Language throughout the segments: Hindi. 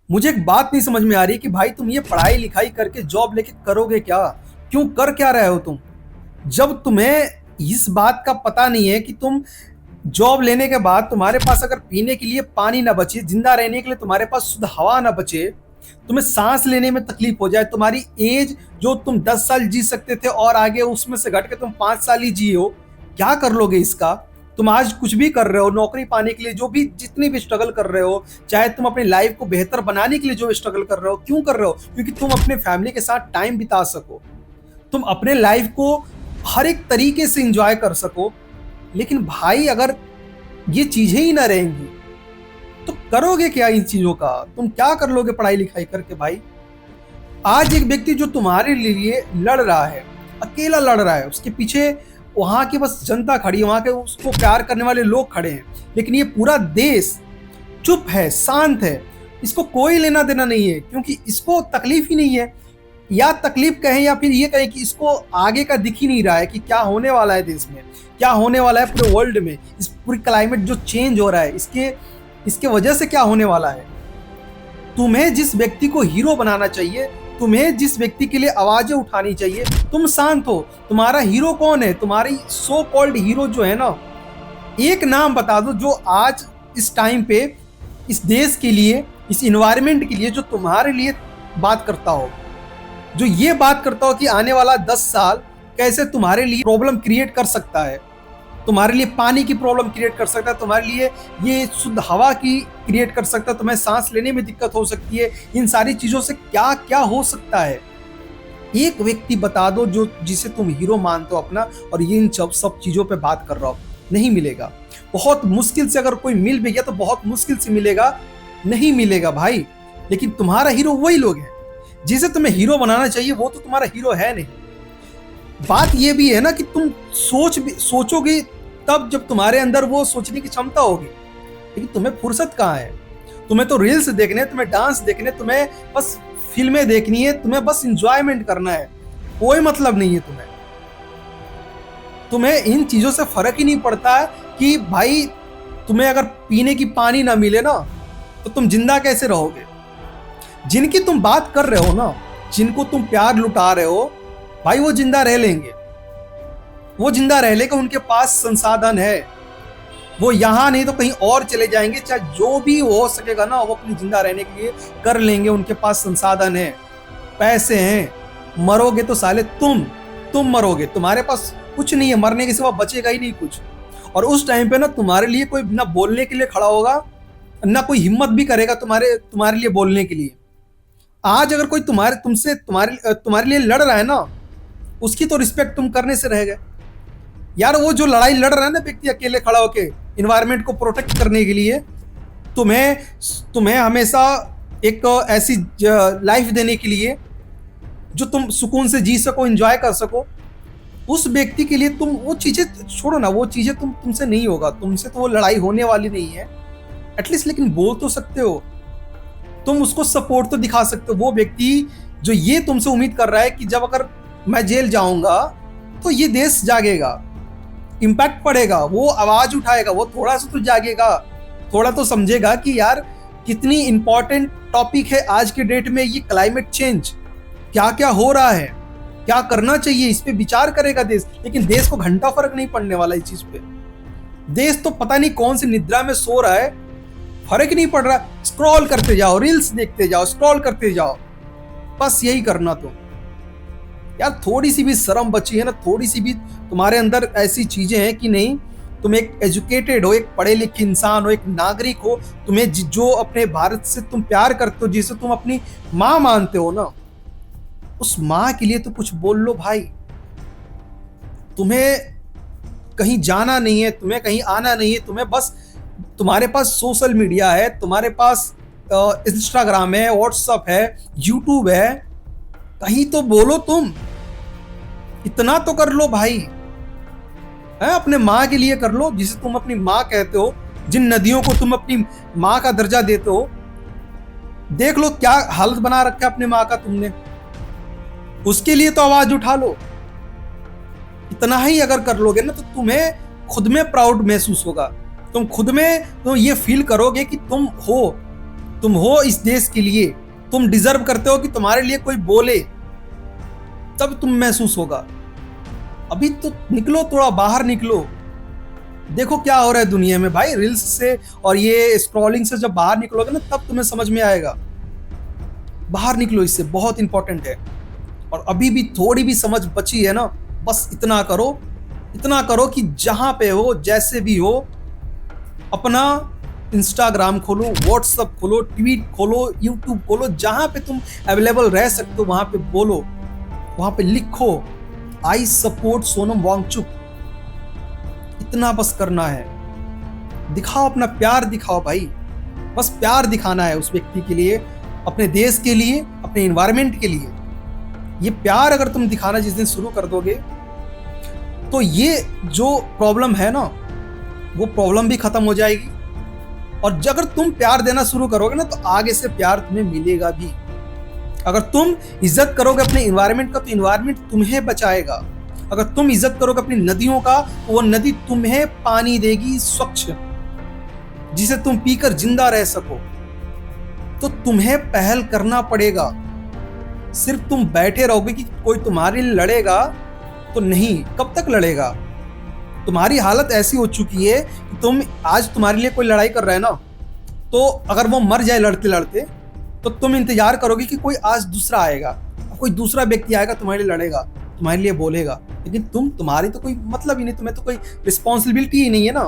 मुझे एक बात नहीं समझ में आ रही कि भाई तुम ये पढ़ाई लिखाई करके जॉब लेके करोगे क्या? क्यों कर क्या रहे हो तुम? जब तुम्हें इस बात का पता नहीं है कि तुम जॉब लेने के बाद तुम्हारे पास अगर पीने के लिए पानी ना बचे, जिंदा रहने के लिए तुम्हारे पास शुद्ध हवा ना बचे, तुम्हें सांस लेने में तकलीफ हो जाए, तुम्हारी एज जो तुम 10 साल जी सकते थे और आगे उसमें से घट के तुम 5 साल ही जियो, क्या कर लोगे इसका? तुम आज कुछ भी कर रहे हो नौकरी पाने के लिए, जो भी जितनी भी स्ट्रगल कर रहे हो, चाहे तुम अपनी लाइफ को बेहतर बनाने के लिए जो स्ट्रगल कर रहे हो, क्यों कर रहे हो? क्योंकि तुम अपने फैमिली के साथ टाइम बिता सको, तुम अपने लाइफ को हर एक तरीके से एंजॉय कर सको। लेकिन भाई अगर ये चीजें ही ना रहेंगी तो करोगे क्या इन चीजों का? तुम क्या कर लोगे पढ़ाई लिखाई करके भाई? आज एक व्यक्ति जो तुम्हारे लिए लड़ रहा है, अकेला लड़ रहा है, उसके पीछे वहां की बस जनता खड़ी है, वहां के उसको प्यार करने वाले लोग खड़े हैं, लेकिन ये पूरा देश चुप है, शांत है, इसको कोई लेना देना नहीं है, क्योंकि इसको तकलीफ ही नहीं है। या तकलीफ कहें या फिर ये कहें कि इसको आगे का दिख ही नहीं रहा है कि क्या होने वाला है देश में, क्या होने वाला है पूरे वर्ल्ड में, इस पूरी क्लाइमेट जो चेंज हो रहा है इसके इसके वजह से क्या होने वाला है। तुम्हें जिस व्यक्ति को हीरो बनाना चाहिए, तुम्हें जिस व्यक्ति के लिए आवाजें उठानी चाहिए, तुम शांत हो। तुम्हारा हीरो कौन है? तुम्हारी सो कॉल्ड हीरो जो है ना, एक नाम बता दो जो आज इस टाइम पे इस देश के लिए, इस इन्वायरमेंट के लिए, जो तुम्हारे लिए बात करता हो, जो ये बात करता हो कि आने वाला 10 साल कैसे तुम्हारे लिए प्रॉब्लम क्रिएट कर सकता है, तुम्हारे लिए पानी की प्रॉब्लम क्रिएट कर सकता है, तुम्हारे लिए ये शुद्ध हवा की क्रिएट कर सकता है, तुम्हें सांस लेने में दिक्कत हो सकती है, इन सारी चीजों से क्या क्या हो सकता है। एक व्यक्ति बता दो जो जिसे तुम हीरो मानते हो अपना, और ये इन सब चीजों पे बात कर रहा हो। नहीं मिलेगा, बहुत मुश्किल से, अगर कोई मिल भी गया तो बहुत मुश्किल से मिलेगा, नहीं मिलेगा भाई। लेकिन तुम्हारा हीरो वही लोग हैं जिसे तुम्हें हीरो बनाना चाहिए, वो तो तुम्हारा हीरो है नहीं। बात ये भी है ना कि तुम सोचोगे तब जब तुम्हारे अंदर वो सोचने की क्षमता होगी, लेकिन तुम्हें फुर्सत कहाँ है? तुम्हें तो रील्स देखने, तुम्हें डांस देखने, तुम्हें बस फिल्में देखनी है, तुम्हें बस इंजॉयमेंट करना है, कोई मतलब नहीं है तुम्हें। तुम्हें इन चीजों से फर्क ही नहीं पड़ता है कि भाई तुम्हें अगर पीने की पानी ना मिले ना तो तुम जिंदा कैसे रहोगे। जिनकी तुम बात कर रहे हो ना, जिनको तुम प्यार लुटा रहे हो, भाई वो जिंदा रह लेंगे, वो जिंदा रह लेंगे, उनके पास संसाधन है, वो यहाँ नहीं तो कहीं और चले जाएंगे, चाहे जो भी हो सकेगा ना वो अपनी जिंदा रहने के लिए कर लेंगे, उनके पास संसाधन है, पैसे हैं। मरोगे तो साले तुम मरोगे, तुम्हारे पास कुछ नहीं है, मरने के सिवा बचेगा ही नहीं कुछ। और उस टाइम पे ना तुम्हारे लिए कोई ना बोलने के लिए खड़ा होगा, ना कोई हिम्मत भी करेगा तुम्हारे लिए बोलने के लिए। आज अगर कोई तुम्हारे लिए लड़ रहा है ना, उसकी तो रिस्पेक्ट तुम करने से रह गए यार। वो जो लड़ाई लड़ रहा है ना व्यक्ति अकेले खड़ा होके इन्वायरमेंट को प्रोटेक्ट करने के लिए, तुम्हें हमेशा एक ऐसी लाइफ देने के लिए जो तुम सुकून से जी सको, एंजॉय कर सको, उस व्यक्ति के लिए तुम वो चीजें छोड़ो ना, वो चीजें तुमसे नहीं होगा, तुमसे तो वो लड़ाई होने वाली नहीं है। एटलीस्ट लेकिन बोल तो सकते हो, तुम उसको सपोर्ट तो दिखा सकते हो। वो व्यक्ति जो ये तुमसे उम्मीद कर रहा है कि जब अगर मैं जेल जाऊंगा तो ये देश जागेगा, इम्पैक्ट पड़ेगा, वो आवाज उठाएगा, वो थोड़ा सा तो जागेगा, थोड़ा तो समझेगा कि यार कितनी इंपॉर्टेंट टॉपिक है आज के डेट में ये क्लाइमेट चेंज, क्या क्या हो रहा है, क्या करना चाहिए, इस पे विचार करेगा देश। लेकिन देश को घंटा फर्क नहीं पड़ने वाला इस चीज पे। देश तो पता नहीं कौन सी निद्रा में सो रहा है, फर्क नहीं पड़ रहा। स्क्रॉल करते जाओ, रील्स देखते जाओ, स्क्रॉल करते जाओ, बस यही करना। तो यार थोड़ी सी भी शर्म बची है ना, थोड़ी सी भी तुम्हारे अंदर ऐसी चीजें हैं कि नहीं, तुम एक एजुकेटेड हो, एक पढ़े लिखे इंसान हो, एक नागरिक हो, तुम्हें जो अपने भारत से तुम प्यार करते हो, जिसे तुम अपनी माँ मानते हो ना, उस माँ के लिए तो कुछ बोल लो भाई। तुम्हें कहीं जाना नहीं है, तुम्हें कहीं आना नहीं है, तुम्हें बस, तुम्हारे पास सोशल मीडिया है, तुम्हारे पास इंस्टाग्राम है, व्हाट्सअप है, यूट्यूब है, कहीं तो बोलो तुम, इतना तो कर लो भाई है, अपने माँ के लिए कर लो, जिसे तुम अपनी माँ कहते हो, जिन नदियों को तुम अपनी माँ का दर्जा देते हो। देख लो क्या हालत बना रखा है अपने माँ का तुमने, उसके लिए तो आवाज उठा लो। इतना ही अगर कर लोगे ना तो तुम्हें खुद में प्राउड महसूस होगा, तुम खुद में तो ये फील करोगे कि तुम हो, तुम हो इस देश के लिए, तुम डिजर्व करते हो कि तुम्हारे लिए कोई बोले, तब तुम महसूस होगा। अभी तो निकलो, थोड़ा बाहर निकलो, देखो क्या हो रहा है दुनिया में भाई। रील्स से और ये स्क्रॉलिंग से जब बाहर निकलोगे ना, तब तुम्हें समझ में आएगा। बाहर निकलो, इससे बहुत इंपॉर्टेंट है। और अभी भी थोड़ी भी समझ बची है ना, बस इतना करो, इतना करो कि जहां पे हो, जैसे भी हो, अपना इंस्टाग्राम खोलो, व्हाट्सअप खोलो, ट्वीट खोलो, यूट्यूब खोलो, जहां पे तुम अवेलेबल रह सकते हो वहां पे बोलो, वहां पे लिखो, आई सपोर्ट सोनम वांगचुक। इतना बस करना है। दिखाओ, अपना प्यार दिखाओ भाई। बस प्यार दिखाना है उस व्यक्ति के लिए, अपने देश के लिए, अपने एनवायरनमेंट के लिए। ये प्यार अगर तुम दिखाना जिस दिन शुरू कर दोगे, तो ये जो प्रॉब्लम है ना, वो प्रॉब्लम भी खत्म हो जाएगी। और अगर तुम प्यार देना शुरू करोगे ना, तो आगे से प्यार तुम्हें मिलेगा भी। अगर तुम इज्जत करोगे अपने एनवायरनमेंट का, तो एनवायरनमेंट तुम्हें बचाएगा। अगर तुम इज्जत करोगे अपनी नदियों का, तो वो नदी तुम्हें पानी देगी स्वच्छ, जिसे तुम पीकर जिंदा रह सको। तो तुम्हें पहल करना पड़ेगा। सिर्फ तुम बैठे रहोगे कि कोई तुम्हारे लिए लड़ेगा, तो नहीं, कब तक लड़ेगा। तुम्हारी हालत ऐसी हो चुकी है कि तुम आज तुम्हारे लिए कोई लड़ाई कर रहा है ना, तो अगर वो मर जाए लड़ते लड़ते, तो तुम इंतजार करोगे कि कोई आज दूसरा आएगा, कोई दूसरा व्यक्ति आएगा, तुम्हारे लिए लड़ेगा, तुम्हारे लिए बोलेगा। लेकिन तुम्हारी तो कोई मतलब ही नहीं, तुम्हें तो कोई रिस्पॉन्सिबिलिटी ही नहीं है ना।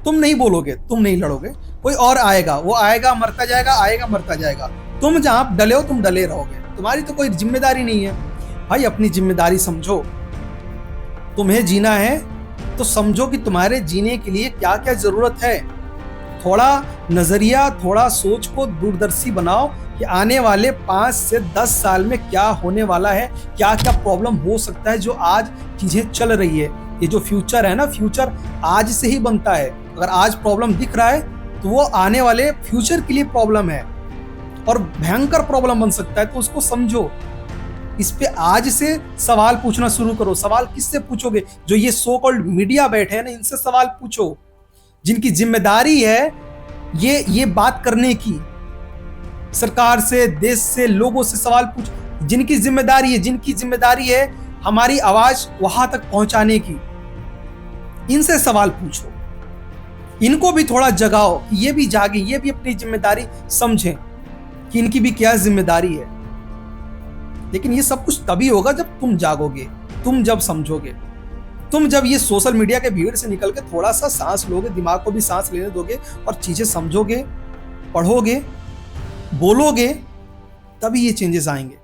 तुम नहीं बोलोगे, तुम नहीं लड़ोगे, कोई और आएगा, वो आएगा मरता जाएगा, आएगा मरता जाएगा। तुम जहां डले हो, तुम डले रहोगे। तुम्हारी तो कोई जिम्मेदारी नहीं है भाई। अपनी जिम्मेदारी समझो। तुम्हें जीना है तो समझो कि तुम्हारे जीने के लिए क्या क्या जरूरत है। थोड़ा नजरिया, थोड़ा सोच को दूरदर्शी बनाओ कि आने वाले 5 से 10 साल में क्या होने वाला है, क्या क्या प्रॉब्लम हो सकता है। जो आज चीजें चल रही है, ये जो फ्यूचर है ना, फ्यूचर आज से ही बनता है। अगर आज प्रॉब्लम दिख रहा है, तो वो आने वाले फ्यूचर के लिए प्रॉब्लम है, और भयंकर प्रॉब्लम बन सकता है। तो उसको समझो। इस पे आज से सवाल पूछना शुरू करो। सवाल किससे पूछोगे? जो ये सो कॉल्ड मीडिया बैठे हैं ना, इनसे सवाल पूछो, जिनकी जिम्मेदारी है ये बात करने की। सरकार से, देश से, लोगों से सवाल पूछो, जिनकी जिम्मेदारी है हमारी आवाज वहां तक पहुंचाने की। इनसे सवाल पूछो, इनको भी थोड़ा जगाओ, ये भी जागे, ये भी अपनी जिम्मेदारी समझें कि इनकी भी क्या जिम्मेदारी है। लेकिन ये सब कुछ तभी होगा जब तुम जागोगे, तुम जब समझोगे, तुम जब ये सोशल मीडिया के भीड़ से निकल के थोड़ा सा सांस लोगे, दिमाग को भी सांस लेने दोगे, और चीजें समझोगे, पढ़ोगे, बोलोगे, तभी ये चेंजेस आएंगे।